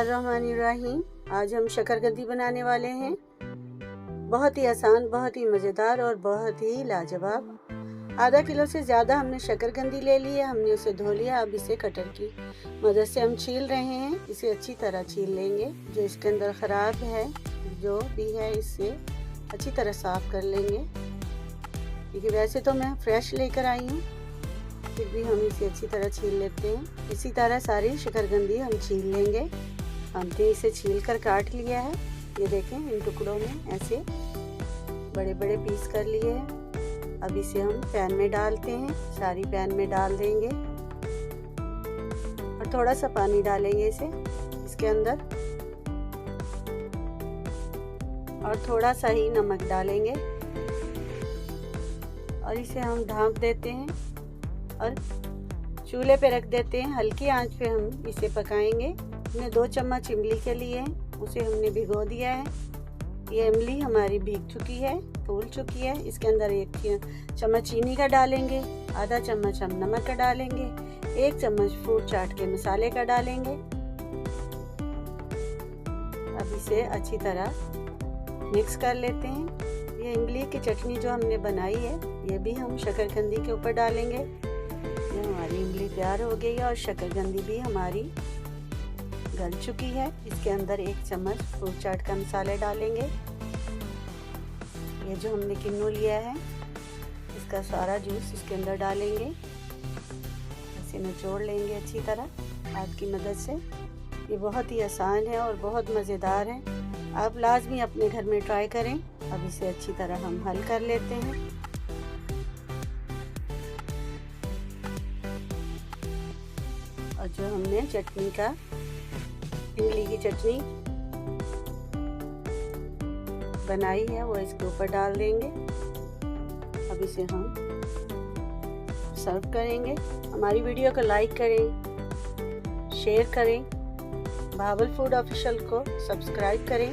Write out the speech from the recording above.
बिस्मिल्लाहिर्रहमानिर्रहीम। आज हम शकरकंदी बनाने वाले हैं। बहुत ही आसान, बहुत ही मज़ेदार और बहुत ही लाजवाब। आधा किलो से ज़्यादा हमने शकरकंदी ले ली है। हमने उसे धो लिया। अब इसे कटर की मदद से हम छील रहे हैं। इसे अच्छी तरह छील लेंगे। जो इसके अंदर ख़राब है, जो भी है, इसे अच्छी तरह साफ़ कर लेंगे। क्योंकि वैसे तो मैं फ्रेश लेकर आई हूँ, फिर भी हम इसे अच्छी तरह छील लेते हैं। इसी तरह सारी शकरकंदी हम छील लेंगे। हमने इसे छील कर काट लिया है। ये देखें, इन टुकड़ों में ऐसे बड़े बड़े पीस कर लिए हैं। अब इसे हम पैन में डालते हैं। सारी पैन में डाल देंगे और थोड़ा सा पानी डालेंगे इसके अंदर, और थोड़ा सा ही नमक डालेंगे और इसे हम ढाँप देते हैं और चूल्हे पे रख देते हैं। हल्की आंच पे हम इसे पकाएंगे। हमने 2 चम्मच इमली के लिए हैं, उसे हमने भिगो दिया है। ये इमली हमारी भीग चुकी है, फूल चुकी है। इसके अंदर 1 चम्मच चीनी का डालेंगे, आधा चम्मच हम नमक का डालेंगे, 1 चम्मच फ्रूट चाट के मसाले का डालेंगे। अब इसे अच्छी तरह मिक्स कर लेते हैं। ये इमली की चटनी जो हमने बनाई है, ये भी हम शकरकंदी के ऊपर डालेंगे। ये हमारी इमली तैयार हो गई है और शकरकंदी भी हमारी गल चुकी है। इसके अंदर 1 चम्मच फ्रूट चाट का मसाला डालेंगे। ये जो हमने किन्नू लिया है, इसका सारा जूस इसके अंदर डालेंगे। इसे निचोड़ लेंगे अच्छी तरह हाथ की मदद से। ये बहुत ही आसान है और बहुत मज़ेदार है। आप लाजमी अपने घर में ट्राई करें। अब इसे अच्छी तरह हम हल कर लेते हैं। और जो हमने चटनी का, इमली की चटनी बनाई है, वो इसके ऊपर डाल देंगे। अब इसे हम सर्व करेंगे। हमारी वीडियो को लाइक करें, शेयर करें, बाबल फूड ऑफिशियल को सब्सक्राइब करें।